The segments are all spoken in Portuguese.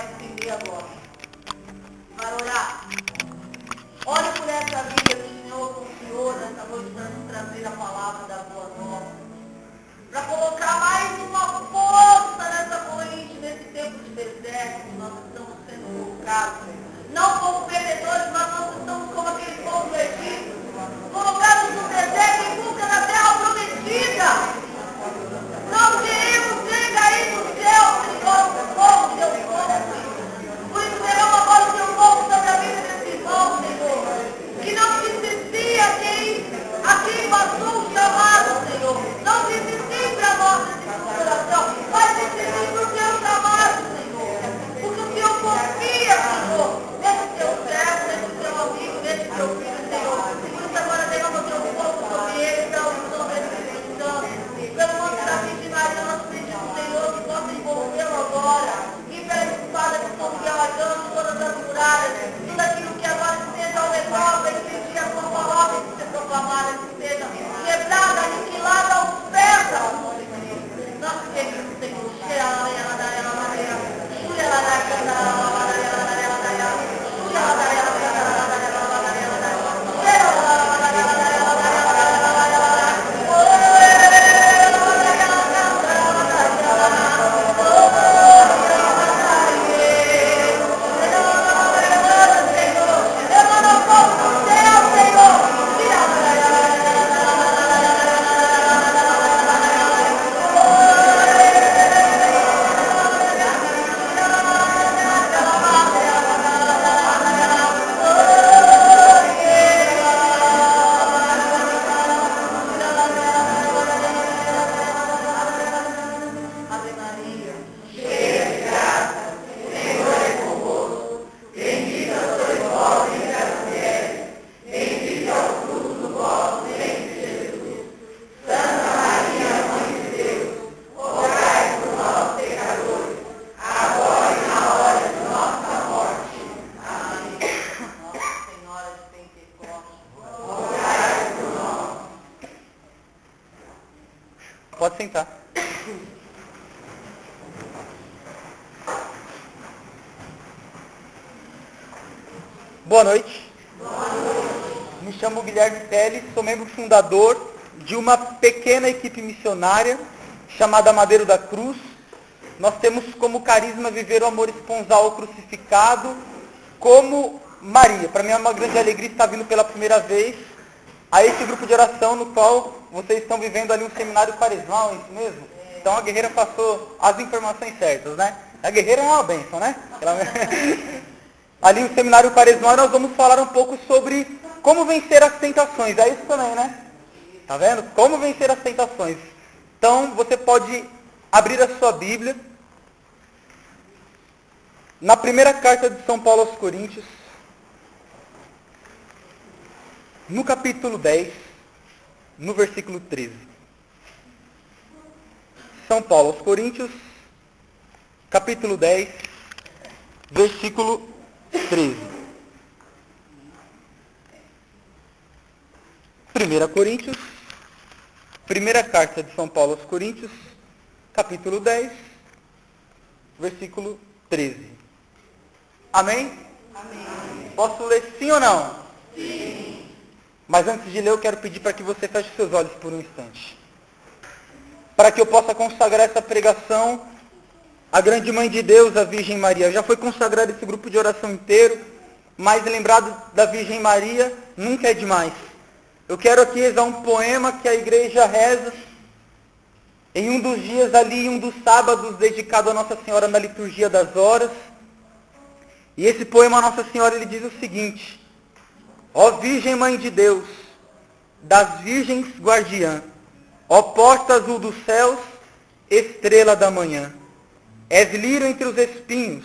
vai entender agora. Vai orar. Olhe por essa vida do Senhor, com o Senhor, nessa noite, para nos trazer a palavra da boa nova. Para colocar mais uma força nessa corrente, nesse tempo de deserto, que nós estamos sendo colocados. Não como perdedores, mas nós estamos como aquele povo do Egito, colocados no deserto em busca da terra prometida. Nós queremos ver cair no céu, Senhor, o povo, teu povo, Senhor. Por isso, derrama agora o teu povo sobre a vida desse irmão, Senhor. Que não desistia a quem passou o chamado, Senhor. Não desistir para nós nesse coração, mas desistir para o teu chamado, Senhor. Porque o Senhor confia, Senhor, nesse teu servo, nesse teu amigo, nesse teu filho, Senhor. Por isso agora derrama o teu povo sobre ele, dá o som desse Espírito. Pelo nome da Virgem Maria, nós pedimos, Senhor, que possa envolvê-lo agora. E pela espada que estão viajando todas as muralhas, tudo aquilo que agora esteja ao redor, para impedir a tua palavra de ser proclamada, que seja quebrada, aniquilada aos pés da tua igreja. Nós pedimos, Senhor, Pode sentar. Boa noite. Me chamo Guilherme Teles, sou membro fundador de uma pequena equipe missionária chamada Madeiro da Cruz. Nós temos como carisma viver o amor esponsal crucificado como Maria. Para mim é uma grande alegria estar vindo pela primeira vez a esse grupo de oração no qual vocês estão vivendo ali um seminário quaresmal, é isso mesmo? Então a guerreira passou as informações certas, né? A guerreira é uma bênção, né? Ali no seminário quaresmal nós vamos falar um pouco sobre como vencer as tentações. É isso também, né? Tá vendo? Como vencer as tentações. Então você pode abrir a sua Bíblia na primeira carta de São Paulo aos Coríntios, no capítulo 10, no versículo 13. São Paulo aos Coríntios, capítulo 10, versículo 13. 1 Coríntios, primeira carta de São Paulo aos Coríntios, capítulo 10, versículo 13. Amém? Amém. Posso ler sim ou não? Sim. Mas antes de ler, eu quero pedir para que você feche seus olhos por um instante. Para que eu possa consagrar essa pregação à grande Mãe de Deus, a Virgem Maria. Já foi consagrado esse grupo de oração inteiro, mas lembrado da Virgem Maria nunca é demais. Eu quero aqui rezar um poema que a igreja reza em um dos dias ali, um dos sábados, dedicado a Nossa Senhora na liturgia das horas. E esse poema a Nossa Senhora, ele diz o seguinte: ó Virgem Mãe de Deus, das virgens guardiã, ó porta azul dos céus, estrela da manhã, és lírio entre os espinhos,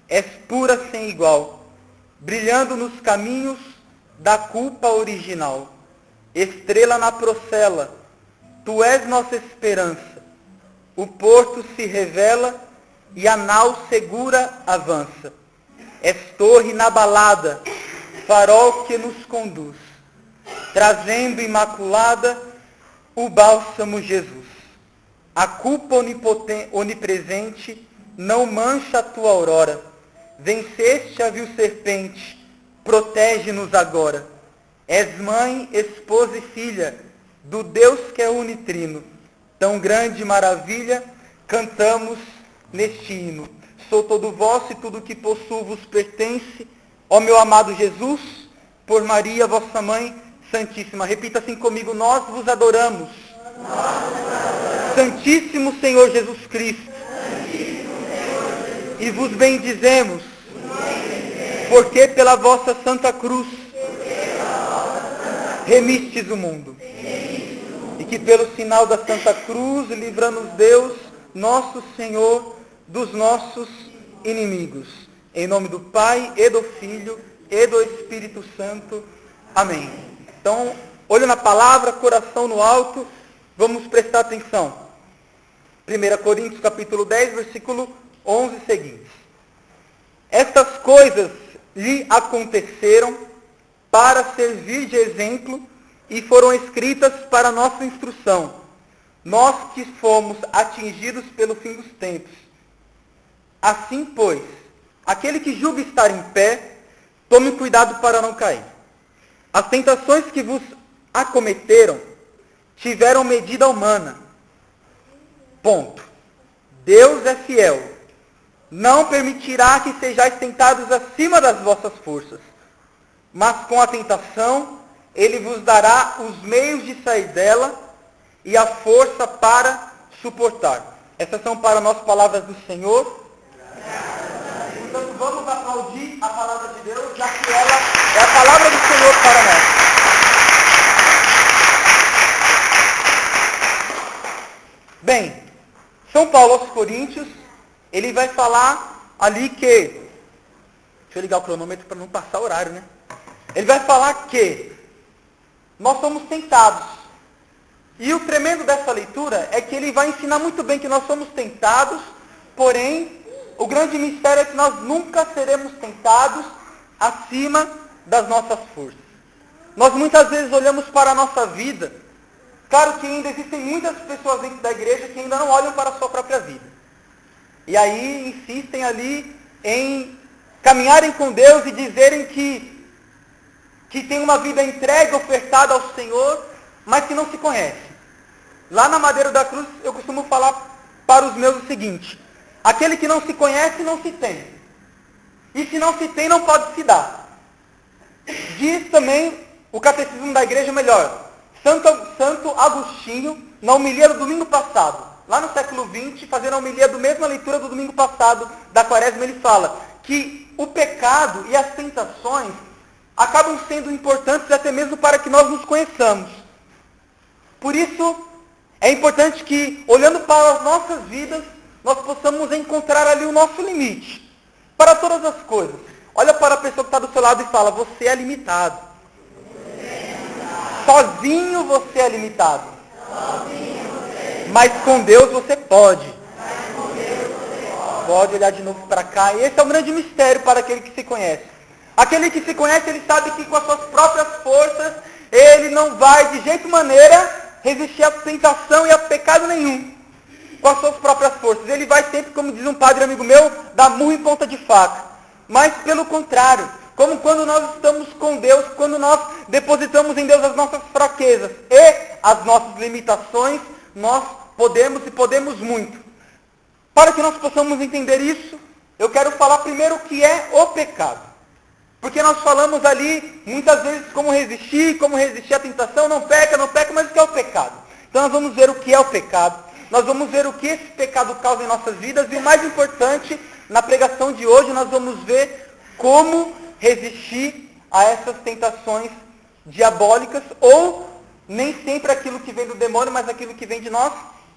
és pura sem igual, brilhando nos caminhos da culpa original, estrela na procela, tu és nossa esperança, o porto se revela e a nau segura avança, és torre inabalada, farol que nos conduz, trazendo imaculada o bálsamo Jesus. A culpa onipresente não mancha a tua aurora, venceste a vil serpente, protege-nos agora. És mãe, esposa e filha do Deus que é unitrino. Tão grande maravilha cantamos neste hino. Sou todo vosso e tudo que possuo vos pertence, ó meu amado Jesus, por Maria, vossa mãe santíssima. Repita assim comigo: nós vos adoramos. Santíssimo Senhor Jesus Cristo. E vos bendizemos, porque pela vossa santa cruz remistes o mundo. E que pelo sinal da santa cruz livra-nos Deus, nosso Senhor, dos nossos inimigos. Em nome do Pai, e do Filho, e do Espírito Santo. Amém. Então, olho na palavra, coração no alto, vamos prestar atenção. 1 Coríntios capítulo 10, versículo 11 seguintes. Estas coisas lhe aconteceram para servir de exemplo e foram escritas para nossa instrução, nós que fomos atingidos pelo fim dos tempos. Assim, pois, aquele que julga estar em pé, tome cuidado para não cair. As tentações que vos acometeram tiveram medida humana. Ponto. Deus é fiel. Não permitirá que sejais tentados acima das vossas forças. Mas com a tentação, Ele vos dará os meios de sair dela e a força para suportar. Essas são para nós palavras do Senhor. Portanto, vamos aplaudir a palavra de Deus, já que ela é a palavra do Senhor para nós. Bem, São Paulo aos Coríntios, ele vai falar ali que... Deixa eu ligar o cronômetro para não passar o horário, né? Ele vai falar que nós somos tentados. E o tremendo dessa leitura é que ele vai ensinar muito bem que nós somos tentados, porém, o grande mistério é que nós nunca seremos tentados acima das nossas forças. Nós muitas vezes olhamos para a nossa vida. Claro que ainda existem muitas pessoas dentro da igreja que ainda não olham para a sua própria vida. E aí insistem ali em caminharem com Deus e dizerem que tem uma vida entregue, ofertada ao Senhor, mas que não se conhece. Lá na Madeira da Cruz, eu costumo falar para os meus o seguinte: aquele que não se conhece, não se tem. E se não se tem, não pode se dar. Diz também o catecismo da igreja melhor. Santo Agostinho, na homilia do domingo passado, lá no século XX, fazendo a homilia da mesma leitura do domingo passado, da Quaresma, ele fala que o pecado e as tentações acabam sendo importantes até mesmo para que nós nos conheçamos. Por isso, é importante que, olhando para as nossas vidas, nós possamos encontrar ali o nosso limite. Para todas as coisas. Olha para a pessoa que está do seu lado e fala: você é limitado. Sozinho você é limitado. Mas com Deus você pode. Pode olhar de novo para cá. E esse é um grande mistério para aquele que se conhece. Aquele que se conhece, ele sabe que com as suas próprias forças, ele não vai de jeito maneira resistir à tentação e a pecado nenhum. Com as suas próprias forças. Ele vai sempre, como diz um padre amigo meu, dar murro em ponta de faca. Mas pelo contrário, como quando nós estamos com Deus, quando nós depositamos em Deus as nossas fraquezas e as nossas limitações, nós podemos e podemos muito. Para que nós possamos entender isso, eu quero falar primeiro o que é o pecado. Porque nós falamos ali, muitas vezes, como resistir à tentação, não peca, mas o que é o pecado? Então nós vamos ver o que é o pecado, nós vamos ver o que esse pecado causa em nossas vidas, e o mais importante, na pregação de hoje, nós vamos ver como resistir a essas tentações diabólicas, ou nem sempre aquilo que vem do demônio, mas aquilo que vem de nós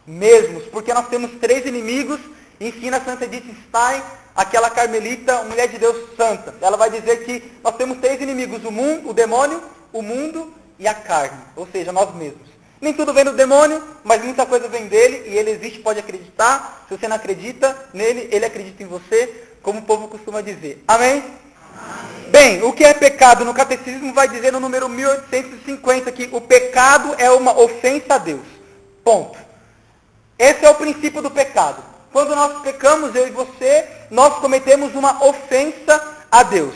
mesmos. Porque nós temos 3 inimigos, ensina Santa Edith Stein, aquela carmelita, mulher de Deus santa. Ela vai dizer que nós temos 3 inimigos: o demônio, o mundo e a carne, ou seja, nós mesmos. Nem tudo vem do demônio, mas muita coisa vem dele, e ele existe, pode acreditar. Se você não acredita nele, ele acredita em você, como o povo costuma dizer. Amém? Amém. Bem, o que é pecado? No catecismo vai dizer no número 1850 que o pecado é uma ofensa a Deus. Ponto. Esse é o princípio do pecado. quando nós pecamos, eu e você, nós cometemos uma ofensa a Deus.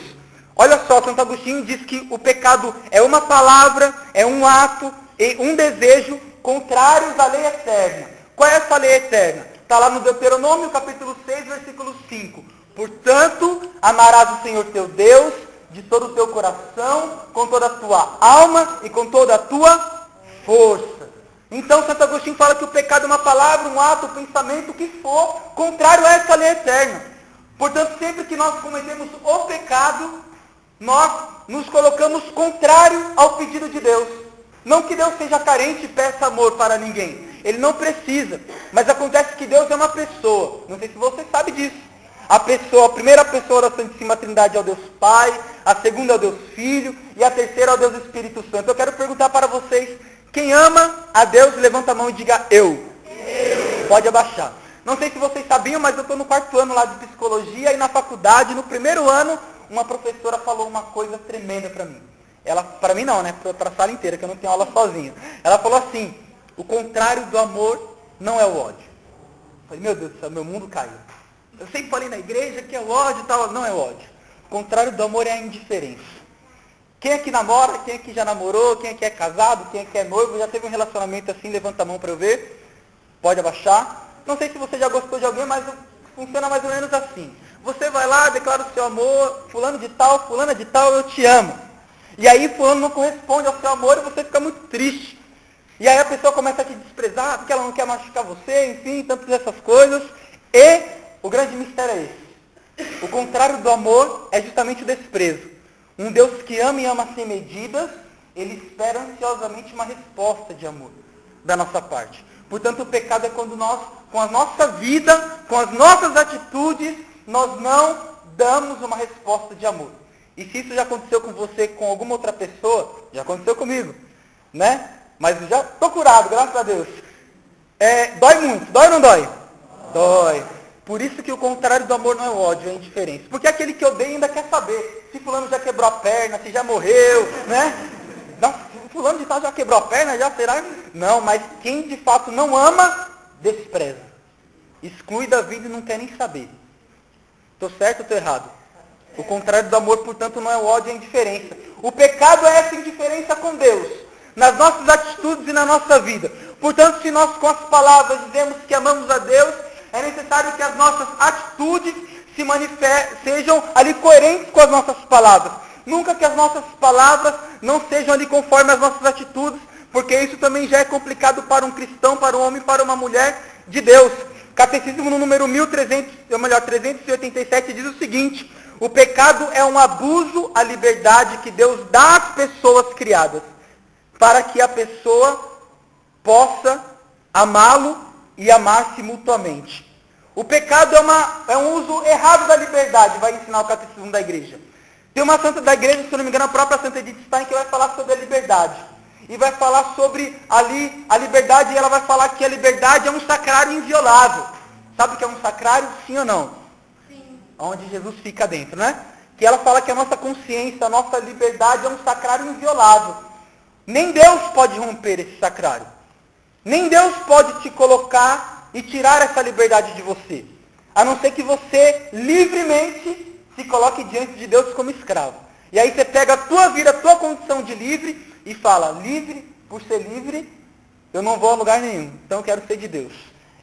Olha só, Santo Agostinho diz que o pecado é uma palavra, é um ato e um desejo contrários à lei eterna. Qual é essa lei eterna? Está lá no Deuteronômio, capítulo 6, versículo 5. Portanto, amarás o Senhor teu Deus de todo o teu coração, com toda a tua alma e com toda a tua força. Então, Santo Agostinho fala que o pecado é uma palavra, um ato, um pensamento, o que for, contrário a essa lei eterna. Portanto, sempre que nós cometemos o pecado, nós nos colocamos contrário ao pedido de Deus. Não que Deus seja carente e peça amor para ninguém. Ele não precisa. Mas acontece que Deus é uma pessoa. Não sei se você sabe disso. A primeira pessoa da Santíssima Trindade é o Deus Pai, a segunda é o Deus Filho e a terceira é o Deus Espírito Santo. Eu quero perguntar para vocês, quem ama a Deus, levanta a mão e diga eu. Pode abaixar. Não sei se vocês sabiam, mas eu estou no 4º ano lá de psicologia e na faculdade, no 1º ano, uma professora falou uma coisa tremenda para mim. Ela, para mim não, né? Para a sala inteira, que eu não tenho aula sozinho. Ela falou assim, o contrário do amor não é o ódio. Eu falei, meu Deus do céu, meu mundo caiu. Eu sempre falei na igreja que é o ódio e tal, não é ódio. O contrário do amor é a indiferença. Quem aqui namora, quem aqui já namorou, quem aqui é casado, quem aqui é noivo, já teve um relacionamento assim, levanta a mão para eu ver. Pode abaixar. Não sei se você já gostou de alguém, mas funciona mais ou menos assim. Você vai lá, declara o seu amor, fulano de tal, fulana de tal, eu te amo. E aí fulano não corresponde ao seu amor e você fica muito triste. E aí a pessoa começa a te desprezar, porque ela não quer machucar você, enfim, tantas essas coisas. E o grande mistério é esse. O contrário do amor é justamente o desprezo. Um Deus que ama e ama sem medidas, ele espera ansiosamente uma resposta de amor da nossa parte. Portanto, o pecado é quando nós, com a nossa vida, com as nossas atitudes, nós não damos uma resposta de amor. E se isso já aconteceu com você, com alguma outra pessoa, já aconteceu comigo, né? Mas já estou curado, graças a Deus. Dói muito, dói ou não dói? Dói. Por isso que o contrário do amor não é o ódio, é a indiferença. Porque aquele que odeia ainda quer saber se fulano já quebrou a perna, se já morreu, né? Fulano de tal já quebrou a perna, já será? Não, mas quem de fato não ama, despreza. Exclui da vida e não quer nem saber. Estou certo ou estou errado? O contrário do amor, portanto, não é o ódio, é a indiferença. O pecado é essa indiferença com Deus, nas nossas atitudes e na nossa vida. Portanto, se nós com as palavras dizemos que amamos a Deus, é necessário que as nossas atitudes sejam ali coerentes com as nossas palavras. Nunca que as nossas palavras não sejam ali conforme as nossas atitudes, porque isso também já é complicado para um cristão, para um homem, para uma mulher de Deus. Catecismo no número 387 diz o seguinte: o pecado é um abuso à liberdade que Deus dá às pessoas criadas, para que a pessoa possa amá-lo e amar-se mutuamente. O pecado é um uso errado da liberdade, vai ensinar o Catecismo da Igreja. Tem uma santa da igreja, se não me engano, a própria Santa Edith Stein, que vai falar sobre a liberdade. E vai falar sobre ali a liberdade, e ela vai falar que a liberdade é um sacrário inviolável. Sabe o que é um sacrário? Sim ou não? Sim. Onde Jesus fica dentro, né? Que ela fala que a nossa consciência, a nossa liberdade é um sacrário inviolável. Nem Deus pode romper esse sacrário. Nem Deus pode te colocar e tirar essa liberdade de você. A não ser que você livremente se coloque diante de Deus como escravo. E aí você pega a tua vida, a tua condição de livre e fala, livre, por ser livre, eu não vou a lugar nenhum. Então eu quero ser de Deus.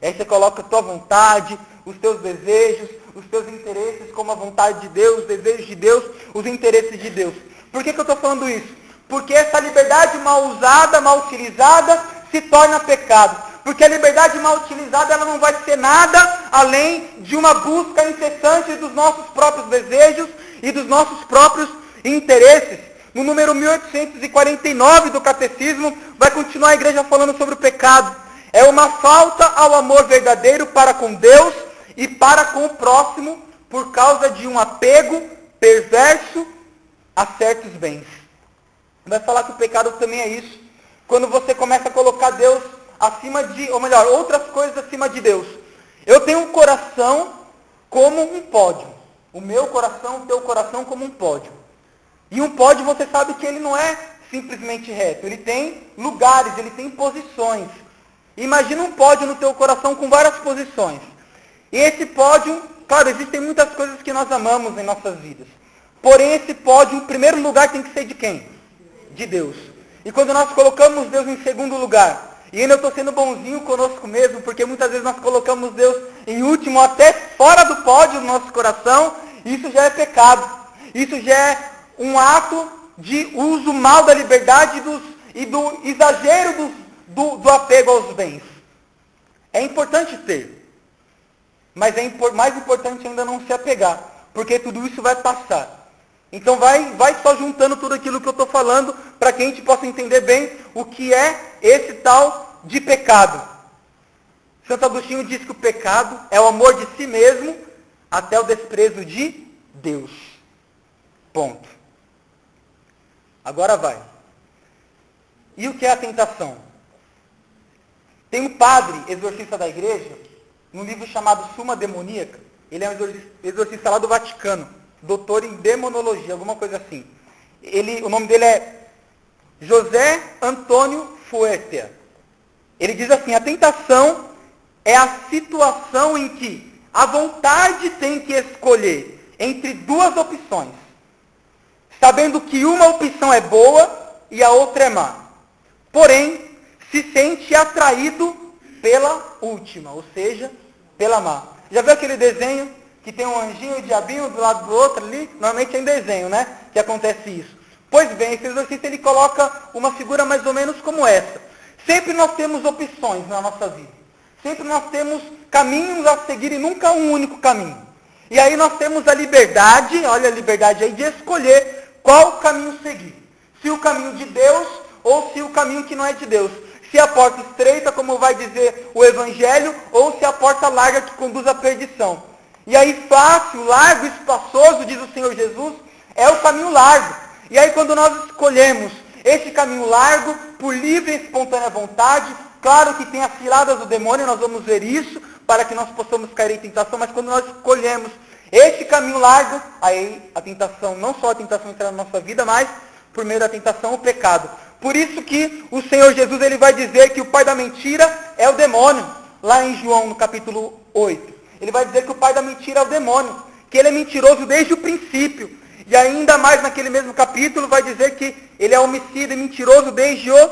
E aí você coloca a tua vontade, os teus desejos, os teus interesses como a vontade de Deus, os desejos de Deus, os interesses de Deus. Por que eu estou falando isso? Porque essa liberdade mal usada, mal utilizada, se torna pecado. Porque a liberdade mal utilizada, ela não vai ser nada além de uma busca incessante dos nossos próprios desejos e dos nossos próprios interesses. No número 1849 do Catecismo, vai continuar a igreja falando sobre o pecado. É uma falta ao amor verdadeiro para com Deus e para com o próximo, por causa de um apego perverso a certos bens. Vai falar que o pecado também é isso. Quando você começa a colocar Deus acima de, ou melhor, outras coisas acima de Deus. Eu tenho um coração como um pódio. O meu coração, o teu coração como um pódio. E um pódio, você sabe que ele não é simplesmente reto. Ele tem lugares, ele tem posições. Imagina um pódio no teu coração com várias posições. E esse pódio, claro, existem muitas coisas que nós amamos em nossas vidas. Porém, esse pódio, em primeiro lugar, tem que ser de quem? De Deus. E quando nós colocamos Deus em segundo lugar, e ainda eu estou sendo bonzinho conosco mesmo, porque muitas vezes nós colocamos Deus em último, até fora do pódio do nosso coração, isso já é pecado. Isso já é um ato de uso mal da liberdade e do exagero do apego aos bens. É importante ter, mas é mais importante ainda não se apegar, porque tudo isso vai passar. Então vai só juntando tudo aquilo que eu estou falando, para que a gente possa entender bem o que é esse tal de pecado. Santo Agostinho diz que o pecado é o amor de si mesmo até o desprezo de Deus. Ponto. Agora vai. E o que é a tentação? Tem um padre exorcista da igreja, num livro chamado Suma Demoníaca. Ele é um exorcista lá do Vaticano, doutor em demonologia, alguma coisa assim. O nome dele é José Antônio Fuertea. Ele diz assim: a tentação é a situação em que a vontade tem que escolher entre duas opções, sabendo que uma opção é boa e a outra é má. Porém, se sente atraído pela última, ou seja, pela má. Já viu aquele desenho que tem um anjinho e um diabinho do lado do outro ali? Normalmente é em desenho, né? Que acontece isso. Pois bem, esse exorcista ele coloca uma figura mais ou menos como essa. Sempre nós temos opções na nossa vida. Sempre nós temos caminhos a seguir e nunca um único caminho. E aí nós temos a liberdade, olha a liberdade aí, de escolher qual caminho seguir. Se o caminho de Deus ou se o caminho que não é de Deus. Se a porta estreita, como vai dizer o Evangelho, ou se a porta larga que conduz à perdição. E aí fácil, largo, espaçoso, diz o Senhor Jesus, é o caminho largo. E aí quando nós escolhemos esse caminho largo, por livre e espontânea vontade, claro que tem as ciladas do demônio, nós vamos ver isso, para que nós possamos cair em tentação, mas quando nós escolhemos esse caminho largo, aí a tentação, não só a tentação entra na nossa vida, mas por meio da tentação o pecado. Por isso que o Senhor Jesus ele vai dizer que o pai da mentira é o demônio, lá em João no capítulo 8. Ele vai dizer que o pai da mentira é o demônio, que ele é mentiroso desde o princípio. E ainda mais naquele mesmo capítulo vai dizer que ele é homicida e mentiroso desde o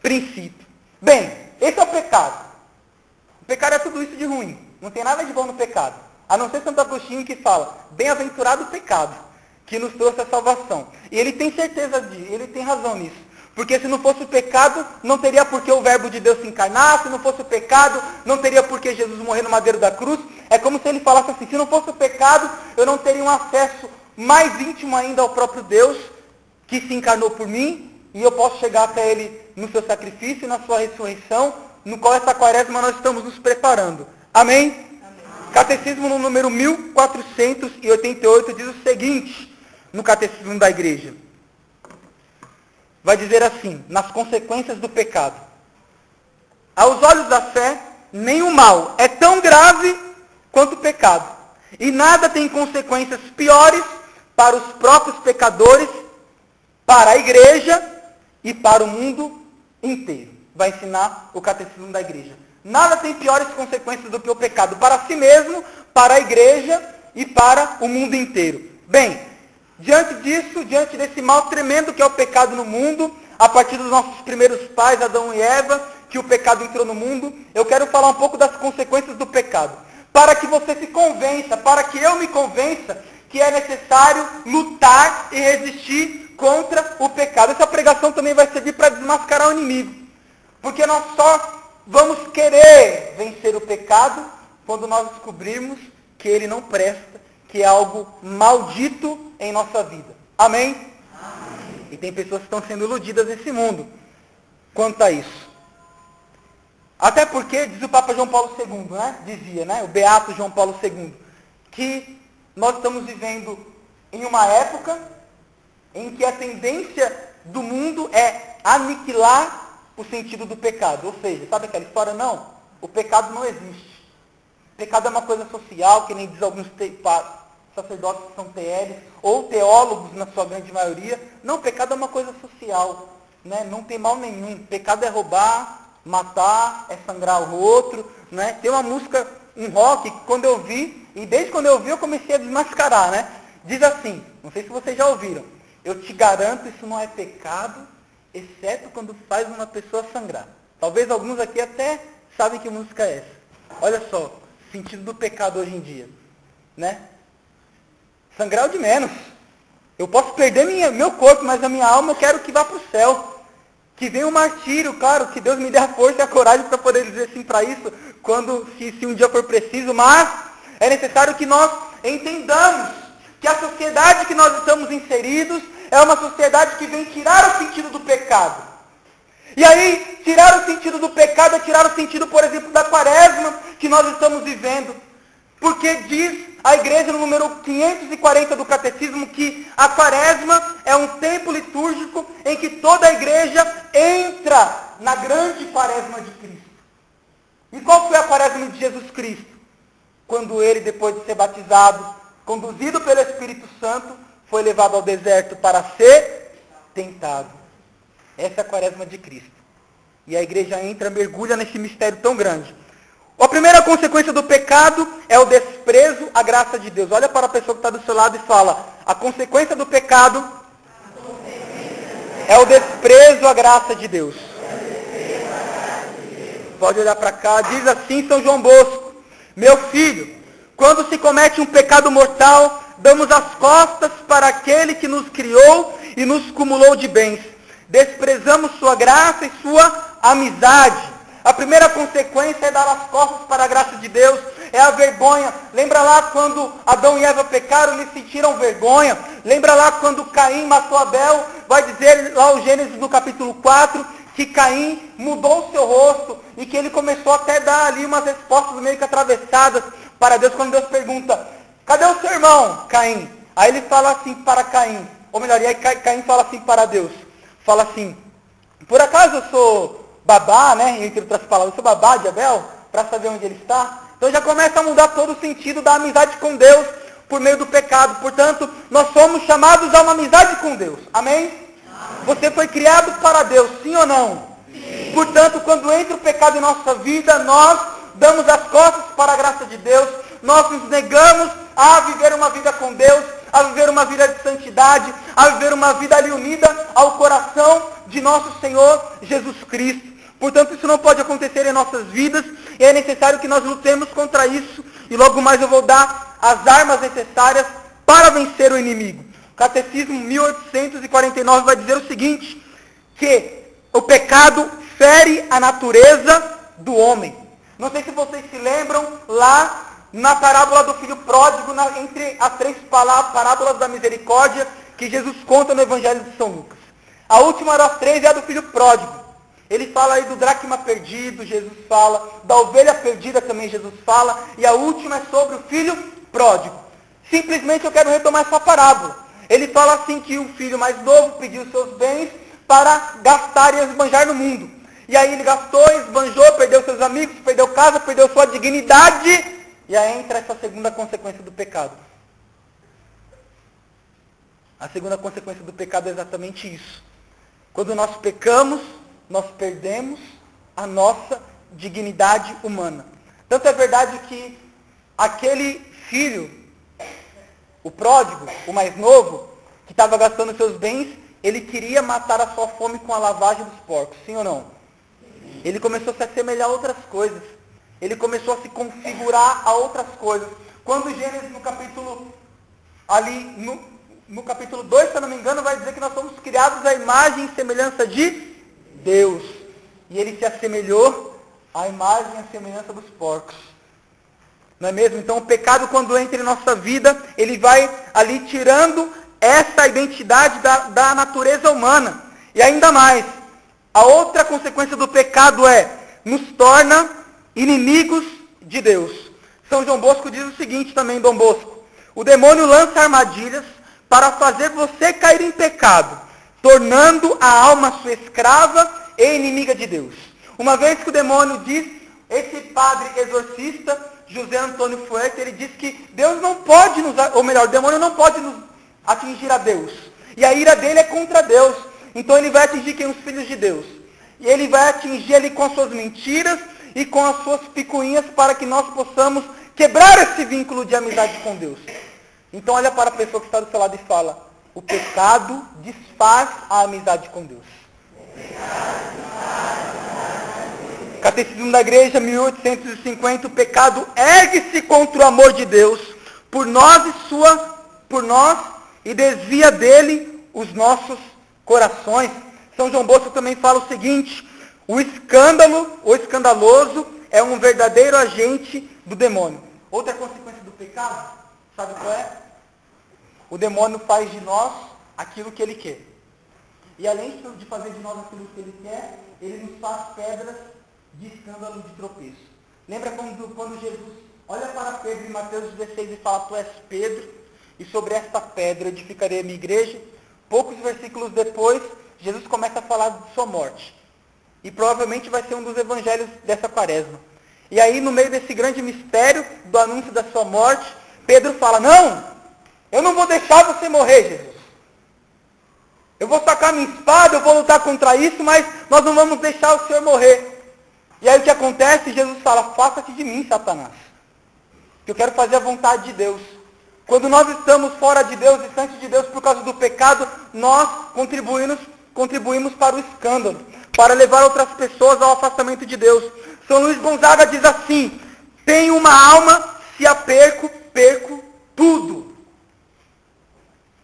princípio. Bem, esse é o pecado. O pecado é tudo isso de ruim. Não tem nada de bom no pecado. A não ser Santo Agostinho que fala, bem-aventurado o pecado, que nos trouxe a salvação. E ele tem certeza disso, ele tem razão nisso. Porque se não fosse o pecado, não teria por que o verbo de Deus se encarnar, se não fosse o pecado, não teria por que Jesus morrer no madeiro da cruz. É como se ele falasse assim, se não fosse o pecado, eu não teria um acesso mais íntimo ainda ao próprio Deus, que se encarnou por mim, e eu posso chegar até Ele no seu sacrifício e na sua ressurreição, no qual essa quaresma nós estamos nos preparando. Amém? Amém. Catecismo no número 1488 diz o seguinte, no Catecismo da Igreja. Vai dizer assim, nas consequências do pecado. Aos olhos da fé, nenhum mal é tão grave quanto o pecado. E nada tem consequências piores para os próprios pecadores, para a igreja e para o mundo inteiro. Vai ensinar o Catecismo da Igreja. Nada tem piores consequências do que o pecado para si mesmo, para a igreja e para o mundo inteiro. Bem, diante disso, diante desse mal tremendo que é o pecado no mundo, a partir dos nossos primeiros pais, Adão e Eva, que o pecado entrou no mundo, eu quero falar um pouco das consequências do pecado. Para que você se convença, para que eu me convença, que é necessário lutar e resistir contra o pecado. Essa pregação também vai servir para desmascarar o inimigo. Porque nós só vamos querer vencer o pecado quando nós descobrirmos que ele não presta, que é algo maldito em nossa vida. Amém? Amém. E tem pessoas que estão sendo iludidas nesse mundo quanto a isso. Até porque, diz o Papa João Paulo II, dizia, o Beato João Paulo II, que nós estamos vivendo em uma época em que a tendência do mundo é aniquilar o sentido do pecado. Ou seja, sabe aquela história? Não, o pecado não existe. O pecado é uma coisa social, que nem diz alguns sacerdotes que são TLs, ou teólogos na sua grande maioria. Não, o pecado é uma coisa social, não tem mal nenhum. Pecado é roubar, matar, é sangrar o outro. Tem uma música um rock que quando eu vi, e desde quando eu vi eu comecei a desmascarar, né? Diz assim, não sei se vocês já ouviram, eu te garanto, isso não é pecado, exceto quando faz uma pessoa sangrar. Talvez alguns aqui até sabem que música é essa. Olha só, sentido do pecado hoje em dia, né? Sangrar é o de menos. Eu posso perder meu corpo, mas a minha alma eu quero que vá para o céu. Que venha o martírio, claro, que Deus me dê a força e a coragem para poder dizer sim para isso, se um dia for preciso, mas é necessário que nós entendamos que a sociedade que nós estamos inseridos é uma sociedade que vem tirar o sentido do pecado. E aí, tirar o sentido do pecado é tirar o sentido, por exemplo, da quaresma que nós estamos vivendo. Porque diz a igreja no número 540 do catecismo que a quaresma é um tempo litúrgico em que toda a igreja entra na grande quaresma de Cristo. E qual foi a quaresma de Jesus Cristo? Quando ele, depois de ser batizado, conduzido pelo Espírito Santo, foi levado ao deserto para ser tentado. Essa é a quaresma de Cristo. E a igreja entra, mergulha nesse mistério tão grande. A primeira consequência do pecado é o desprezo à graça de Deus. Olha para a pessoa que está do seu lado e fala, a consequência do pecado é o desprezo à graça de Deus. Pode olhar para cá, diz assim São João Bosco, meu filho, quando se comete um pecado mortal, damos as costas para aquele que nos criou e nos cumulou de bens. Desprezamos sua graça e sua amizade. A primeira consequência é dar as costas para a graça de Deus, é a vergonha. Lembra lá quando Adão e Eva pecaram, eles sentiram vergonha. Lembra lá quando Caim matou Abel, vai dizer lá o Gênesis no capítulo 4, que Caim mudou o seu rosto e que ele começou até a dar ali umas respostas meio que atravessadas para Deus, quando Deus pergunta, cadê o seu irmão, Caim? Aí ele fala assim para Caim, ou melhor, e aí Caim fala assim para Deus, fala assim, por acaso eu sou babá, né, entre outras palavras, eu sou babá de Abel, para saber onde ele está? Então já começa a mudar todo o sentido da amizade com Deus, por meio do pecado. Portanto, nós somos chamados a uma amizade com Deus. Amém? Amém. Você foi criado para Deus, sim ou não? Sim. Portanto, quando entra o pecado em nossa vida, nós damos as costas para a graça de Deus, nós nos negamos a viver uma vida com Deus, a viver uma vida de santidade, a viver uma vida ali unida ao coração de nosso Senhor Jesus Cristo. Portanto, isso não pode acontecer em nossas vidas, e é necessário que nós lutemos contra isso, e logo mais eu vou dar as armas necessárias para vencer o inimigo. O Catecismo 1849 vai dizer o seguinte, que o pecado fere a natureza do homem. Não sei se vocês se lembram lá na parábola do filho pródigo, entre as 3 parábolas da misericórdia que Jesus conta no Evangelho de São Lucas. A última das 3 é a do filho pródigo. Ele fala aí do dracma perdido, Jesus fala, da ovelha perdida também Jesus fala, e a última é sobre o filho pródigo. Simplesmente eu quero retomar essa parábola. Ele fala assim que o filho mais novo pediu seus bens para gastar e esbanjar no mundo. E aí ele gastou, esbanjou, perdeu seus amigos, perdeu casa, perdeu sua dignidade, e aí entra essa segunda consequência do pecado. A segunda consequência do pecado é exatamente isso. Quando nós pecamos, nós perdemos a nossa dignidade humana. Tanto é verdade que aquele filho, o pródigo, o mais novo, que estava gastando seus bens, ele queria matar a sua fome com a lavagem dos porcos, sim ou não? Ele começou a se assemelhar a outras coisas. Ele começou a se configurar a outras coisas. Quando Gênesis no capítulo, no capítulo 2, se eu não me engano, vai dizer que nós somos criados à imagem e semelhança de Deus. E ele se assemelhou à imagem e à semelhança dos porcos. Não é mesmo? Então o pecado, quando entra em nossa vida, ele vai ali tirando essa identidade da natureza humana. E ainda mais, a outra consequência do pecado nos torna inimigos de Deus. São João Bosco diz o seguinte também, Dom Bosco, o demônio lança armadilhas para fazer você cair em pecado, tornando a alma sua escrava e inimiga de Deus. Uma vez que o demônio diz, esse padre exorcista, José Antônio Fuerte, ele diz que Deus não pode o demônio não pode nos atingir a Deus. E a ira dele é contra Deus. Então ele vai atingir quem? Os filhos de Deus. E ele vai atingir ele com as suas mentiras, e com as suas picuinhas para que nós possamos quebrar esse vínculo de amizade com Deus. Então olha para a pessoa que está do seu lado e fala: o pecado desfaz a amizade com Deus. Catecismo da Igreja, 1850, o pecado ergue-se contra o amor de Deus por nós e desvia dele os nossos corações. São João Bosco também fala o seguinte: o escandaloso é um verdadeiro agente do demônio. Outra consequência do pecado, sabe qual é? O demônio faz de nós aquilo que ele quer. E além de fazer de nós aquilo que ele quer, ele nos faz pedras de escândalo, de tropeço. Lembra quando Jesus olha para Pedro em Mateus 16 e fala: tu és Pedro, e sobre esta pedra edificarei a minha igreja? Poucos versículos depois, Jesus começa a falar de sua morte. E provavelmente vai ser um dos evangelhos dessa quaresma. E aí, no meio desse grande mistério do anúncio da sua morte, Pedro fala: não, eu não vou deixar você morrer, Jesus. Eu vou sacar minha espada, eu vou lutar contra isso, mas nós não vamos deixar o Senhor morrer. E aí o que acontece? Jesus fala: faça-te de mim, Satanás, que eu quero fazer a vontade de Deus. Quando nós estamos fora de Deus, distante de Deus por causa do pecado, nós contribuímos para o escândalo, para levar outras pessoas ao afastamento de Deus. São Luís Gonzaga diz assim: tenho uma alma, se a perco, perco tudo.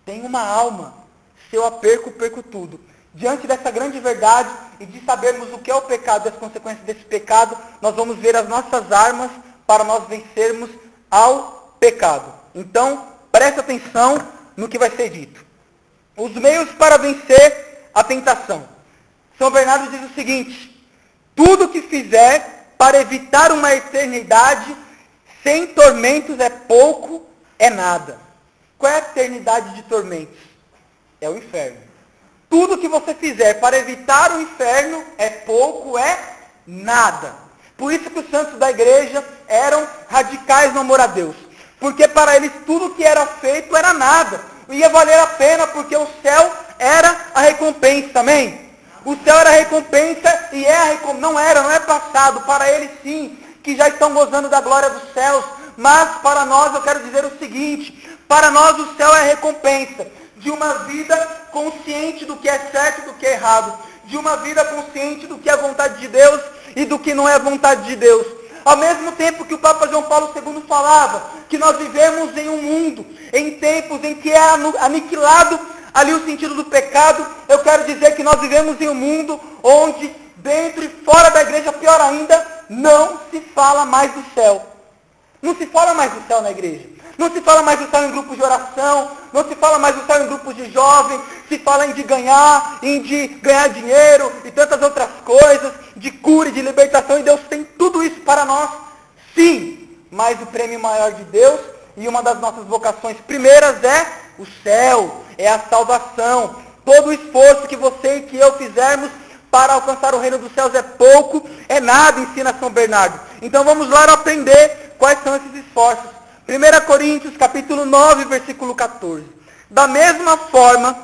Tenho uma alma, se eu a perco, perco tudo. Diante dessa grande verdade e de sabermos o que é o pecado e as consequências desse pecado, nós vamos ver as nossas armas para nós vencermos ao pecado. Então, preste atenção no que vai ser dito. Os meios para vencer a tentação. São Bernardo diz o seguinte: tudo que fizer para evitar uma eternidade sem tormentos é pouco, é nada. Qual é a eternidade de tormentos? É o inferno. Tudo que você fizer para evitar o inferno é pouco, é nada. Por isso que os santos da igreja eram radicais no amor a Deus. Porque para eles tudo que era feito era nada. Ia valer a pena porque o céu era a recompensa, amém? O céu era a recompensa e é a recompensa. Não é passado. Para eles sim, que já estão gozando da glória dos céus. Mas para nós eu quero dizer o seguinte: para nós o céu é a recompensa de uma vida consciente do que é certo e do que é errado, de uma vida consciente do que é a vontade de Deus e do que não é a vontade de Deus. Ao mesmo tempo que o Papa João Paulo II falava que nós vivemos em um mundo, em tempos em que é aniquilado ali o sentido do pecado, eu quero dizer que nós vivemos em um mundo onde, dentro e fora da igreja, pior ainda, não se fala mais do céu. Não se fala mais do céu na igreja. Não se fala mais do céu em grupos de oração, não se fala mais do céu em grupos de jovens, se fala em de ganhar dinheiro e tantas outras coisas, de cura e de libertação, e Deus tem tudo isso para nós, sim, mas o prêmio maior de Deus e uma das nossas vocações primeiras é o céu, é a salvação. Todo o esforço que você e que eu fizermos para alcançar o reino dos céus é pouco, é nada, ensina São Bernardo. Então vamos lá aprender quais são esses esforços. 1 Coríntios, capítulo 9, versículo 14. Da mesma forma,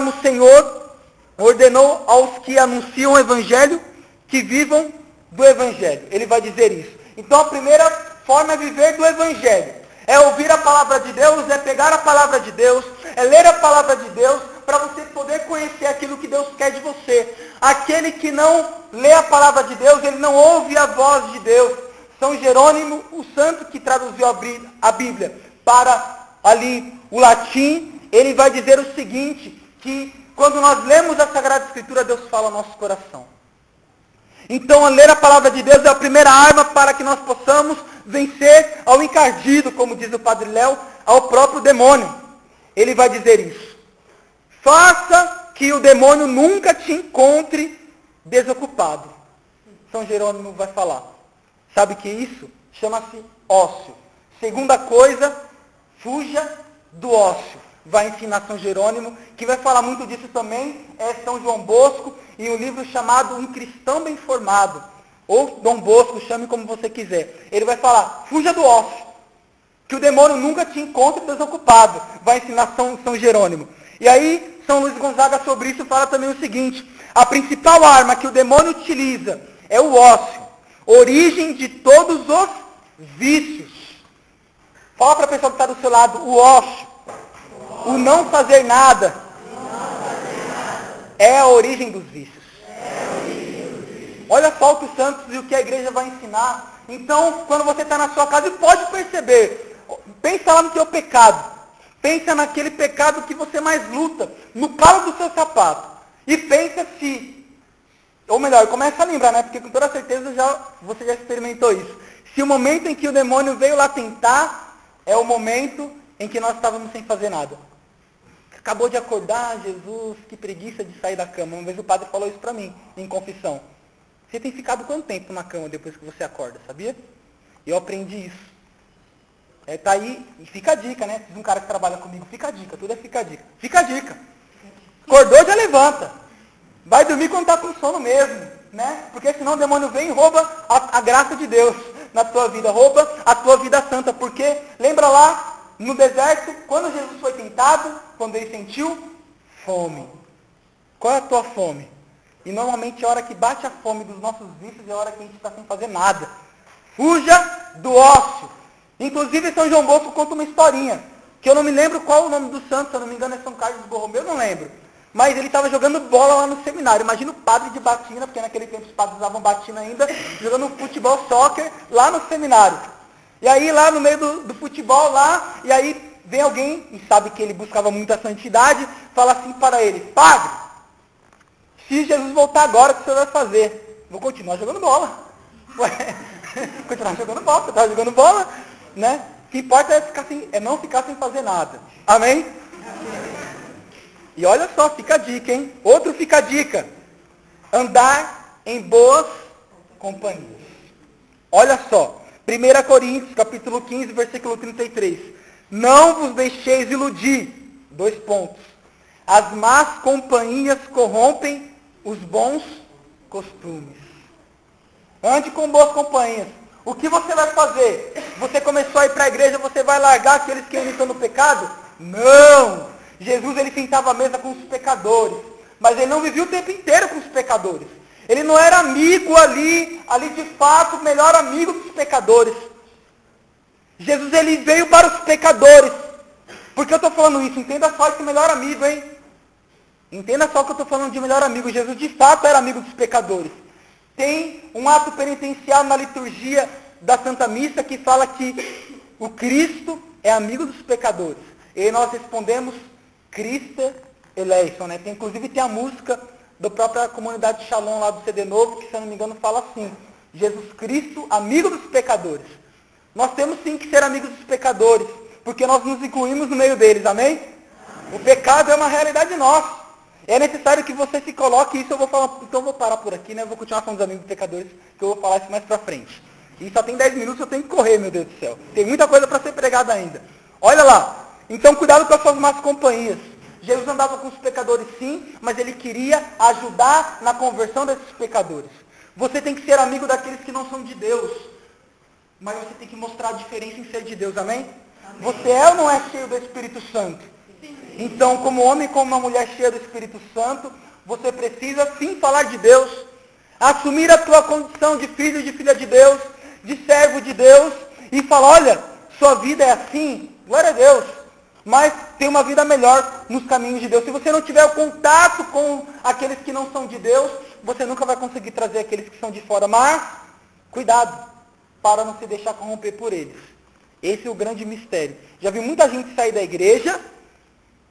o Senhor ordenou aos que anunciam o Evangelho que vivam do Evangelho. Ele vai dizer isso. Então a primeira forma é viver do Evangelho. É ouvir a palavra de Deus, é pegar a palavra de Deus, é ler a palavra de Deus, para você poder conhecer aquilo que Deus quer de você. Aquele que não lê a palavra de Deus, ele não ouve a voz de Deus. São Jerônimo, o santo que traduziu a Bíblia para ali o latim, ele vai dizer o seguinte, que quando nós lemos a Sagrada Escritura, Deus fala ao nosso coração. Então, ler a palavra de Deus é a primeira arma para que nós possamos vencer ao encardido, como diz o Padre Léo, ao próprio demônio. Ele vai dizer isso. Faça que o demônio nunca te encontre desocupado. São Jerônimo vai falar. Sabe o que é isso? Chama-se ócio. Segunda coisa, fuja do ócio. Vai ensinar São Jerônimo, que vai falar muito disso também, é São João Bosco, em um livro chamado Um Cristão Bem Formado. Ou Dom Bosco, chame como você quiser. Ele vai falar, fuja do ócio. Que o demônio nunca te encontre desocupado. Vai ensinar São Jerônimo. E aí, São Luís Gonzaga sobre isso fala também o seguinte, a principal arma que o demônio utiliza É o ócio. Origem de todos os vícios. Fala para a pessoa que está do seu lado, o ócio. O não fazer nada. É a origem dos vícios. Olha só o que os santos e o que a igreja vai ensinar. Então, quando você está na sua casa, pode perceber. Pensa lá no teu pecado. Pensa naquele pecado que você mais luta, no calo do seu sapato. E pensa se, ou melhor, começa a lembrar, né? Porque com toda certeza você já experimentou isso. Se o momento em que o demônio veio lá tentar, é o momento em que nós estávamos sem fazer nada. Acabou de acordar, Jesus, que preguiça de sair da cama. Uma vez o padre falou isso para mim, em confissão. Você tem ficado quanto tempo na cama depois que você acorda, sabia? Eu aprendi isso. Tá aí, e fica a dica, né? Um cara que trabalha comigo, fica a dica, tudo é fica a dica. Fica a dica. Acordou, já levanta. Vai dormir quando está com sono mesmo, né? Porque senão o demônio vem e rouba a graça de Deus na tua vida, rouba a tua vida santa. Porque, lembra lá, no deserto, quando Jesus foi tentado, quando ele sentiu fome. Qual é a tua fome? E normalmente a hora que bate a fome dos nossos vícios é a hora que a gente está sem fazer nada. Fuja do ócio. Inclusive São João Bosco conta uma historinha, que eu não me lembro qual o nome do santo, se eu não me engano é São Carlos Borromeu, eu não lembro. Mas ele estava jogando bola lá no seminário. Imagina o padre de batina, porque naquele tempo os padres usavam batina ainda, jogando futebol, soccer, lá no seminário. E aí lá no meio do futebol lá, e aí vem alguém, e sabe que ele buscava muita santidade, fala assim para ele, padre, se Jesus voltar agora, o que você vai fazer? Vou continuar jogando bola. Continuar jogando bola, você estava jogando bola, né? O que importa é não ficar sem fazer nada. Amém? E olha só, fica a dica, hein? Outro fica a dica. Andar em boas companhias. Olha só. 1 Coríntios, capítulo 15, versículo 33. Não vos deixeis iludir. 2 pontos. As más companhias corrompem os bons costumes. Ande com boas companhias. O que você vai fazer? Você começou a ir para a igreja, você vai largar aqueles que ainda estão no pecado? Não! Jesus, ele sentava à mesa com os pecadores. Mas ele não vivia o tempo inteiro com os pecadores. Ele não era amigo ali de fato, o melhor amigo dos pecadores. Jesus, ele veio para os pecadores. Por que eu estou falando isso? Entenda só esse melhor amigo, hein? Entenda só que eu estou falando de melhor amigo. Jesus, de fato, era amigo dos pecadores. Tem um ato penitencial na liturgia da Santa Missa que fala que o Cristo é amigo dos pecadores. E nós respondemos, Cristo eleison, né? Inclusive tem a música da própria comunidade Shalom lá do CD Novo, que se eu não me engano fala assim, Jesus Cristo, amigo dos pecadores. Nós temos sim que ser amigos dos pecadores, porque nós nos incluímos no meio deles, amém? O pecado é uma realidade nossa. É necessário que você se coloque, isso eu vou falar, então eu vou parar por aqui, né? Eu vou continuar falando dos amigos dos pecadores, que eu vou falar isso mais pra frente. E só tem 10 minutos, eu tenho que correr, meu Deus do céu. Tem muita coisa para ser pregada ainda. Olha lá. Então, cuidado com as suas más companhias. Jesus andava com os pecadores sim, mas ele queria ajudar na conversão desses pecadores. Você tem que ser amigo daqueles que não são de Deus. Mas você tem que mostrar a diferença em ser de Deus, amém? Amém. Você é ou não é cheio do Espírito Santo? Sim. Então, como homem e como uma mulher cheia do Espírito Santo, você precisa sim falar de Deus. Assumir a tua condição de filho e de filha de Deus, de servo de Deus, e falar, olha, sua vida é assim, glória a Deus, mas tem uma vida melhor nos caminhos de Deus. Se você não tiver o contato com aqueles que não são de Deus, você nunca vai conseguir trazer aqueles que são de fora. Mas, cuidado, para não se deixar corromper por eles. Esse é o grande mistério. Já vi muita gente sair da igreja,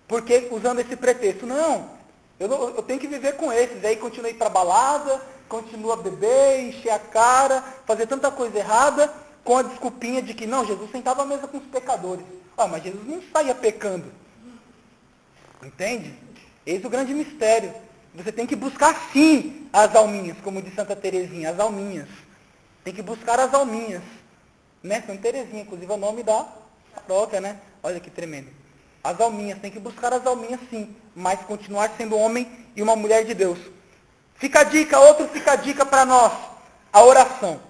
porque usando esse pretexto, não, eu tenho que viver com esses, aí continua a ir para balada, continua a beber, encher a cara, fazer tanta coisa errada, com a desculpinha de que, não, Jesus sentava à mesa com os pecadores. Ah, mas Jesus não saía pecando. Entende? Esse é o grande mistério. Você tem que buscar sim as alminhas, como diz Santa Teresinha, as alminhas. Tem que buscar as alminhas. Né? Santa Teresinha, inclusive é o nome da paróquia, né? Olha que tremendo. As alminhas, tem que buscar as alminhas sim, mas continuar sendo homem e uma mulher de Deus. Fica a dica, outro fica a dica para nós, a oração.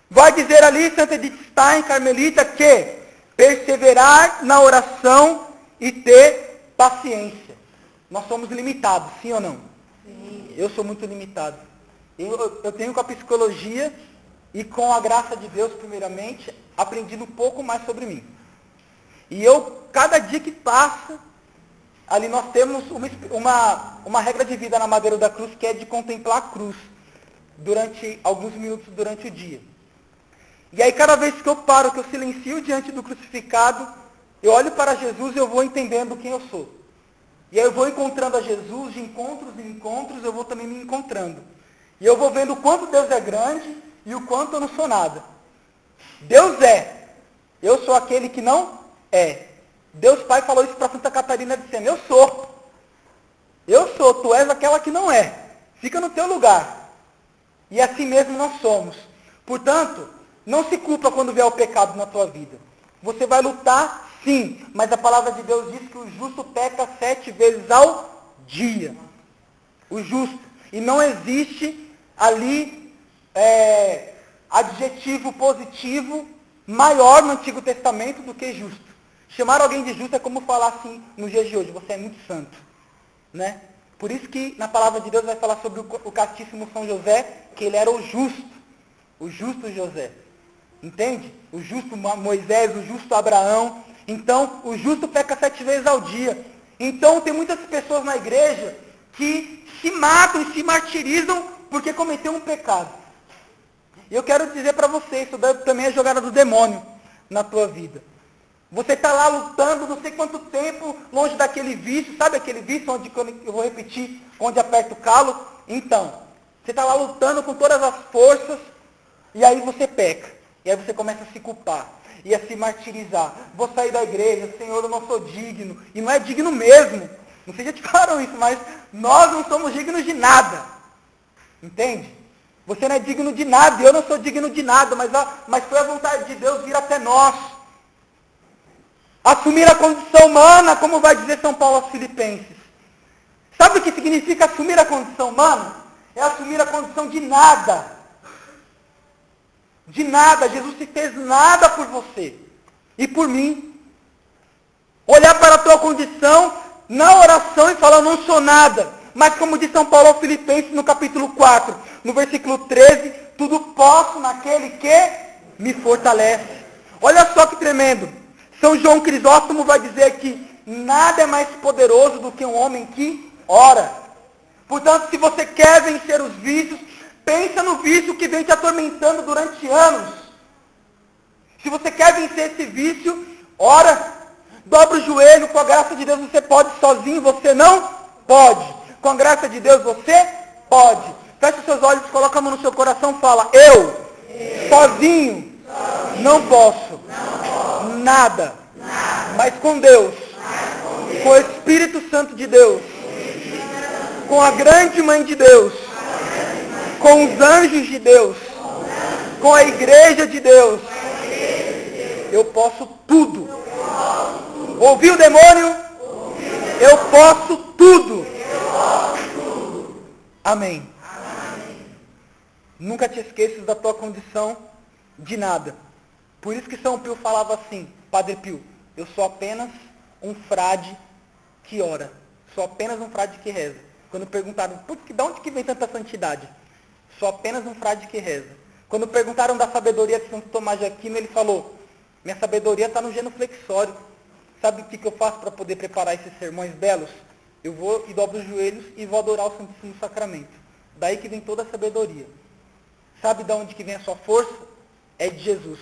Vai dizer ali, Santa Edith Stein, Carmelita, que perseverar na oração e ter paciência. Nós somos limitados, sim ou não? Sim. Eu sou muito limitado. Eu tenho com a psicologia e com a graça de Deus, primeiramente, aprendido um pouco mais sobre mim. E cada dia que passa, ali nós temos uma regra de vida na Madeira da Cruz, que é de contemplar a cruz durante alguns minutos durante o dia. E aí cada vez que eu paro, que eu silencio diante do crucificado, eu olho para Jesus e eu vou entendendo quem eu sou. E aí eu vou encontrando a Jesus, de encontros em encontros, eu vou também me encontrando. E eu vou vendo o quanto Deus é grande e o quanto eu não sou nada. Deus é. Eu sou aquele que não é. Deus Pai falou isso para Santa Catarina de Sena. Eu sou. Tu és aquela que não é. Fica no teu lugar. E assim mesmo nós somos. Portanto, não se culpa quando vier o pecado na tua vida. Você vai lutar, sim, mas a palavra de Deus diz que o justo peca 7 vezes ao dia. O justo. E não existe ali adjetivo positivo maior no Antigo Testamento do que justo. Chamar alguém de justo é como falar assim nos dias de hoje, você é muito santo. Né? Por isso que na palavra de Deus vai falar sobre o castíssimo São José, que ele era o justo José. Entende? O justo Moisés, o justo Abraão. Então, o justo peca 7 vezes ao dia. Então, tem muitas pessoas na igreja que se matam e se martirizam porque cometeu um pecado. E eu quero dizer para você, isso também é jogada do demônio na tua vida. Você está lá lutando não sei quanto tempo, longe daquele vício, sabe aquele vício onde, eu vou repetir, onde aperta o calo? Então, você está lá lutando com todas as forças, e aí você peca. E aí você começa a se culpar, e a se martirizar. Vou sair da igreja, Senhor, eu não sou digno. E não é digno mesmo. Não sei se já te falaram isso, mas nós não somos dignos de nada. Entende? Você não é digno de nada, eu não sou digno de nada, mas foi a vontade de Deus vir até nós. Assumir a condição humana, como vai dizer São Paulo aos Filipenses. Sabe o que significa assumir a condição humana? É assumir a condição de nada. De nada. Jesus se fez nada por você e por mim. Olhar para a tua condição na oração e falar, eu não sou nada. Mas como diz São Paulo aos Filipenses no capítulo 4, no versículo 13, tudo posso naquele que me fortalece. Olha só que tremendo. São João Crisóstomo vai dizer que nada é mais poderoso do que um homem que ora. Portanto, se você quer vencer os vícios, pensa no vício que vem te atormentando durante anos. Se você quer vencer esse vício, ora, dobra o joelho, com a graça de Deus você pode sozinho, você não pode. Com a graça de Deus você pode. Fecha os seus olhos, coloca a mão no seu coração e fala, eu sozinho não posso. Nada. Mas com Deus, com o Espírito Santo de Deus, com a grande mãe de Deus, com os anjos de Deus, com a igreja de Deus, eu posso tudo. Ouviu o demônio? Eu posso tudo. Amém. Nunca te esqueças da tua condição de nada. Por isso que São Pio falava assim, Padre Pio, eu sou apenas um frade que ora. Sou apenas um frade que reza. Quando perguntaram, de onde que vem tanta santidade? Sou apenas um frade que reza. Quando perguntaram da sabedoria de Santo Tomás de Aquino, ele falou, minha sabedoria está no genuflexório. Sabe o que eu faço para poder preparar esses sermões belos? Eu vou e dobro os joelhos e vou adorar o Santíssimo Sacramento. Daí que vem toda a sabedoria. Sabe de onde que vem a sua força? É de Jesus.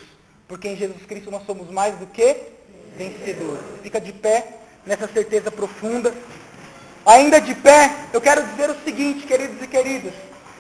Porque em Jesus Cristo nós somos mais do que vencedores. Fica de pé nessa certeza profunda. Ainda de pé, eu quero dizer o seguinte, queridos e queridas.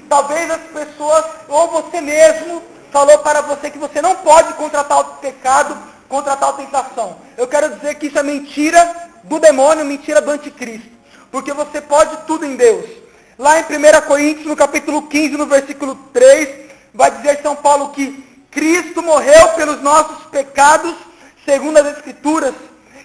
Talvez as pessoas, ou você mesmo, falou para você que você não pode contra tal pecado, contra tal tentação. Eu quero dizer que isso é mentira do demônio, mentira do anticristo. Porque você pode tudo em Deus. Lá em 1 Coríntios, no capítulo 15, no versículo 3, vai dizer São Paulo que Cristo morreu pelos nossos pecados, segundo as Escrituras.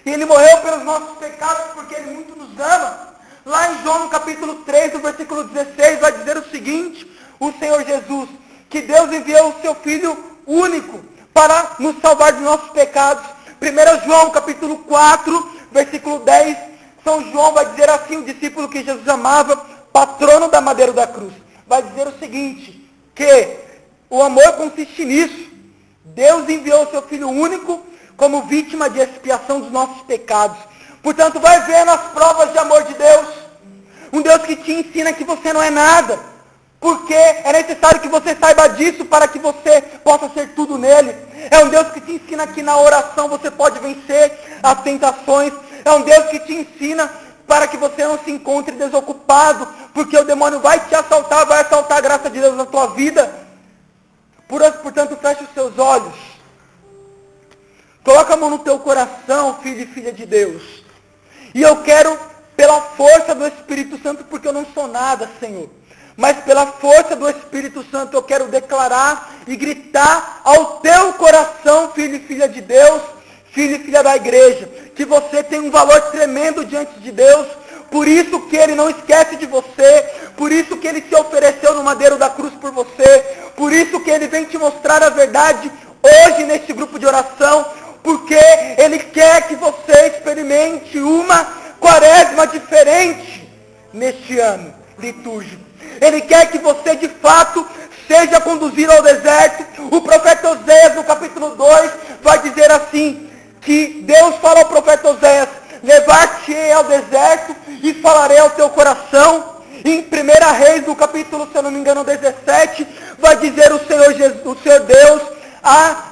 E Ele morreu pelos nossos pecados porque Ele muito nos ama. Lá em João, no capítulo 3, no versículo 16, vai dizer o seguinte, o Senhor Jesus, que Deus enviou o seu Filho único para nos salvar dos nossos pecados. 1 João, capítulo 4, versículo 10, São João vai dizer assim, o discípulo que Jesus amava, patrono da Madeira da Cruz. vai dizer o seguinte, que o amor consiste nisso. Deus enviou o seu Filho único como vítima de expiação dos nossos pecados. Portanto, vai ver nas provas de amor de Deus, um Deus que te ensina que você não é nada, porque é necessário que você saiba disso para que você possa ser tudo nele. É um Deus que te ensina que na oração você pode vencer as tentações. É um Deus que te ensina para que você não se encontre desocupado, porque o demônio vai te assaltar, vai assaltar a graça de Deus na tua vida. Portanto, feche os seus olhos. Coloca a mão no teu coração, filho e filha de Deus. E eu quero, pela força do Espírito Santo, porque eu não sou nada, Senhor, mas pela força do Espírito Santo eu quero declarar e gritar ao teu coração, filho e filha de Deus, filho e filha da igreja, que você tem um valor tremendo diante de Deus. Por isso que Ele não esquece de você, por isso que Ele se ofereceu no madeiro da cruz por você, por isso que Ele vem te mostrar a verdade hoje neste grupo de oração, porque Ele quer que você experimente uma quaresma diferente neste ano litúrgico. Ele quer que você de fato seja conduzido ao deserto. O profeta Oséias no capítulo 2 vai dizer assim, que Deus fala ao profeta Oséias, levar-te-ei ao deserto e falarei ao teu coração. Em 1 Reis, no capítulo, se eu não me engano, 17, vai dizer o Senhor Deus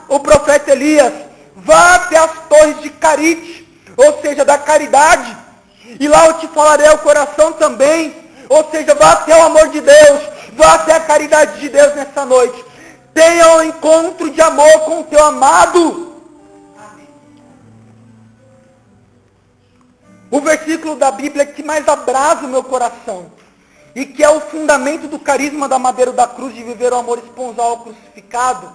ao profeta Elias, vá até as torres de Carite, ou seja, da caridade, e lá eu te falarei ao coração também, ou seja, vá até o amor de Deus, vá até a caridade de Deus nessa noite. Tenha um encontro de amor com o teu amado. O versículo da Bíblia que mais abrasa o meu coração, e que é o fundamento do carisma da madeira da cruz, de viver o amor esponsal ao crucificado,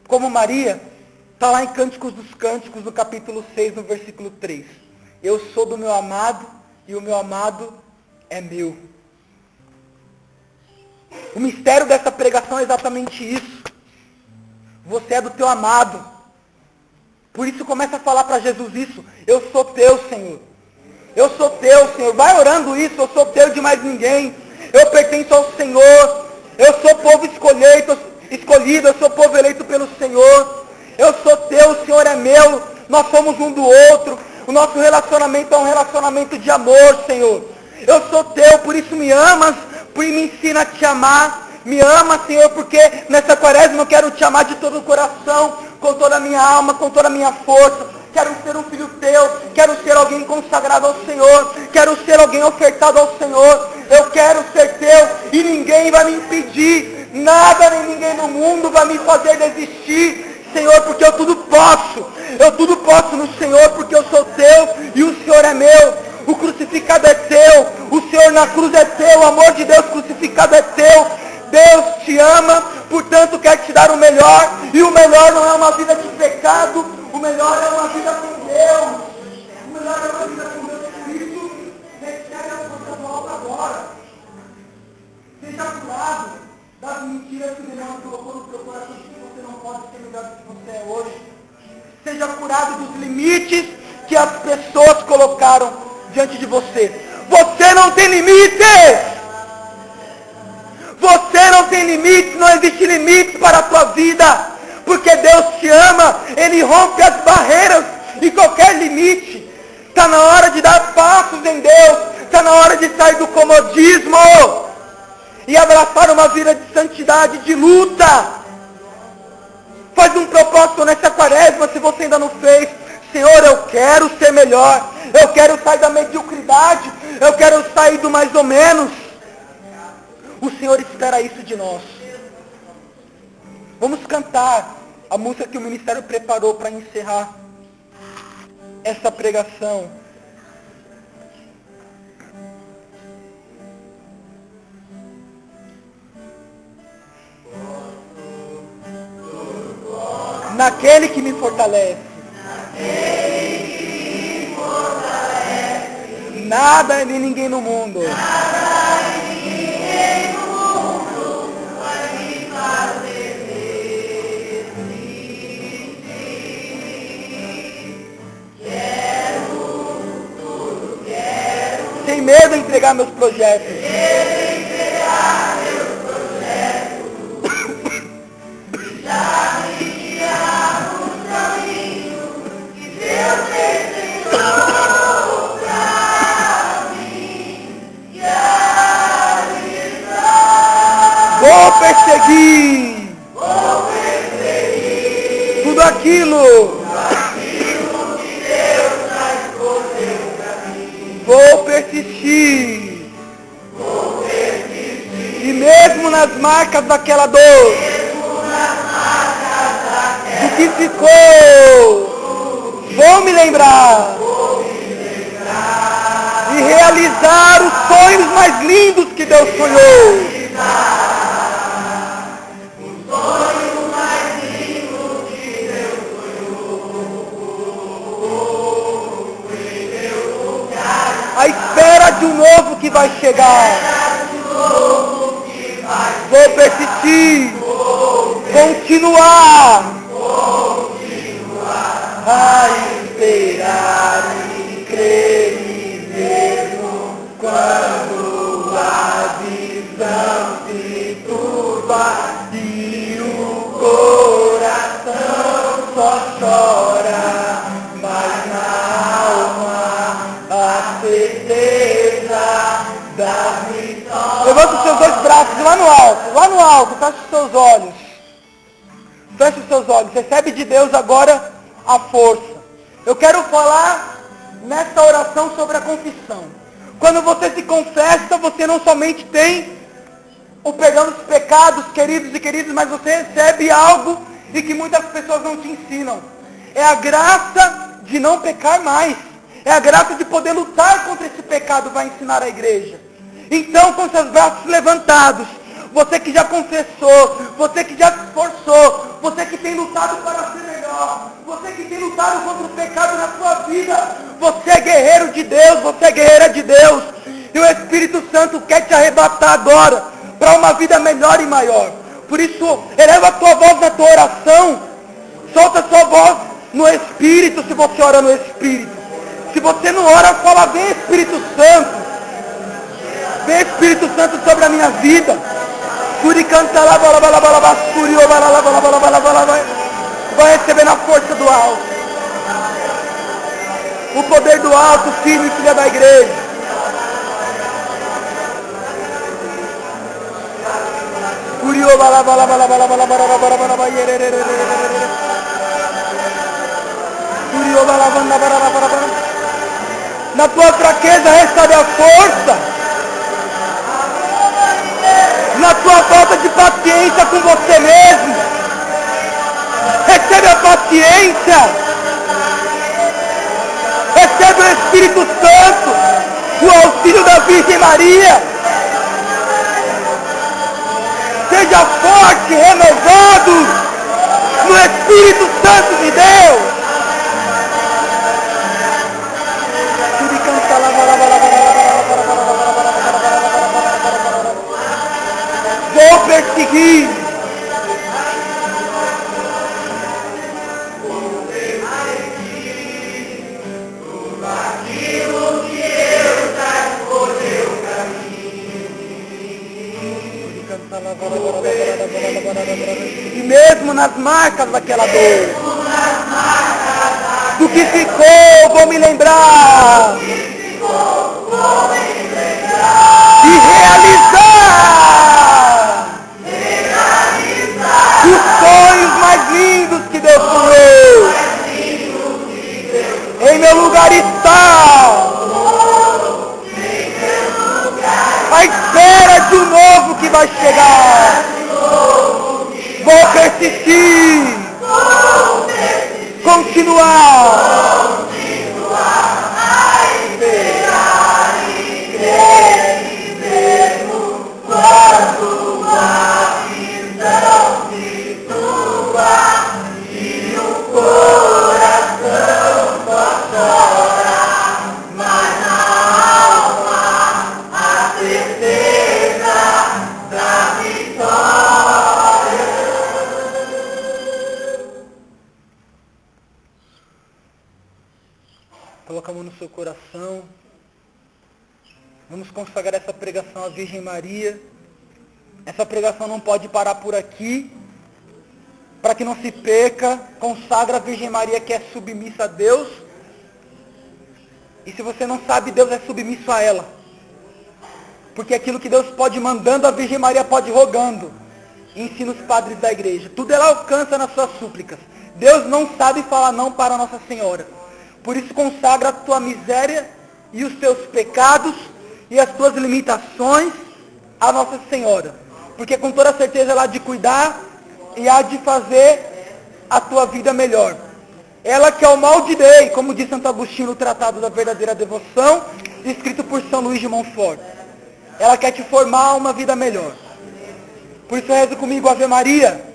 como Maria, está lá em Cânticos dos Cânticos, no capítulo 6, no versículo 3. Eu sou do meu amado, e o meu amado é meu. O mistério dessa pregação é exatamente isso. Você é do teu amado. Por isso começa a falar para Jesus isso. Eu sou teu, Senhor. Eu sou teu, Senhor. Vai orando isso. Eu sou teu de mais ninguém. Eu pertenço ao Senhor. Eu sou povo escolhido. Eu sou povo eleito pelo Senhor. Eu sou teu, o Senhor é meu. Nós somos um do outro. O nosso relacionamento é um relacionamento de amor, Senhor. Eu sou teu, por isso me amas. Por isso me ensina a te amar. Me ama, Senhor, porque nessa quaresma eu quero te amar de todo o coração, com toda a minha alma, com toda a minha força. Quero ser um filho teu, quero ser alguém consagrado ao Senhor, quero ser alguém ofertado ao Senhor. Eu quero ser teu e ninguém vai me impedir, nada nem ninguém no mundo vai me fazer desistir, Senhor, porque eu tudo posso no Senhor, porque eu sou teu e o Senhor é meu. O crucificado é teu, o Senhor na cruz é teu, o amor de Deus crucificado é teu. Deus te ama, portanto quer te dar o melhor, e o melhor não é uma vida de pecado, o melhor é uma vida com Deus, o melhor é uma vida com Deus. Por isso, recebe a força nova agora. Seja curado das mentiras que o demônio colocou no teu coração, de que você não pode ser melhor do que você é hoje. Seja curado dos limites que as pessoas colocaram diante de você. Você não tem limites! Você não tem limites, não existe limites para a tua vida, porque Deus te ama, Ele rompe as barreiras e qualquer limite. Está na hora de dar passos em Deus, está na hora de sair do comodismo e abraçar uma vida de santidade, de luta. Faz um propósito nessa quaresma, se você ainda não fez. Senhor, eu quero ser melhor, eu quero sair da mediocridade, eu quero sair do mais ou menos. O Senhor espera isso de nós. Vamos cantar a música que o ministério preparou para encerrar essa pregação. Naquele que me fortalece. Nada nem ninguém no mundo. Sem medo de entregar meus projetos. perseguir tudo aquilo. Vou persistir. E mesmo nas marcas daquela dor, do que ficou, vou me lembrar. E realizar os sonhos mais lindos que Deus sonhou. A espera de um novo que vai chegar. Vou persistir. Continuar. A esperar e crer mesmo quando a visão se turva e o coração só chora, mas na alma a certeza da vitória. Levanta os seus dois braços lá no alto, fecha os seus olhos. Fecha os seus olhos, recebe de Deus agora a força. Eu quero falar nessa oração sobre a confissão. Quando você se confessa, você não somente tem o perdão dos pecados, queridos e queridas, mas você recebe algo e que muitas pessoas não te ensinam. É a graça de não pecar mais. É a graça de poder lutar contra esse pecado, vai ensinar a igreja. Então, com seus braços levantados, você que já confessou, você que já se esforçou, você que tem lutado para ser melhor, você que tem lutado contra o pecado na sua vida, você é guerreiro de Deus, você é guerreira de Deus. E o Espírito Santo quer te arrebatar agora para uma vida melhor e maior. Por isso, eleva a tua voz na tua oração, solta a sua voz no Espírito, se você ora no Espírito. Se você não ora, fala, vem Espírito Santo. Vem Espírito Santo sobre a minha vida. Vai receber na força do alto. O poder do alto, filho e filha da igreja. Na tua fraqueza recebe a força. Na tua falta de paciência com você mesmo, recebe a paciência. Recebe o Espírito Santo, o auxílio da Virgem Maria. Seja forte, renovado no Espírito Santo de Deus. Vou perseguir. Tudo aquilo que Deus já escolheu pra mim. E mesmo nas marcas daquela dor, do que ficou, vou me lembrar. E realizar os sonhos mais lindos que Deus sonhou. Em meu lugar está a espera de um novo que vai chegar. Vou persistir, continuar a esperar e crer mesmo quando a visão se turva e o coração só chora, mas na alma a certeza da vitória. Coloca a mão no seu coração. Vamos consagrar essa pregação à Virgem Maria. Essa pregação não pode parar por aqui. Para que não se perca, consagra a Virgem Maria, que é submissa a Deus. E se você não sabe, Deus é submisso a ela. Porque aquilo que Deus pode mandando, a Virgem Maria pode rogando. ensina os padres da igreja. Tudo ela alcança nas suas súplicas. Deus não sabe falar não para Nossa Senhora. Por isso consagra a tua miséria e os teus pecados e as tuas limitações a Nossa Senhora. Porque com toda certeza ela há de cuidar e há de fazer a tua vida melhor. Ela que é o mal de Deus, como diz Santo Agostinho no Tratado da Verdadeira Devoção, escrito por São Luís de Montfort. Ela quer te formar uma vida melhor. Por isso reza comigo, Ave Maria.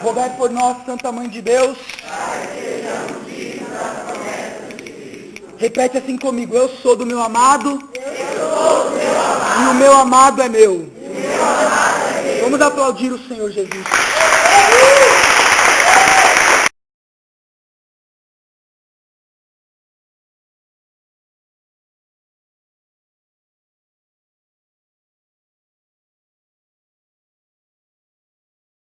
Rogai por nós, Santa Mãe de Deus. Repete assim comigo. Eu sou do meu amado. E o meu amado é meu. Vamos aplaudir o Senhor Jesus.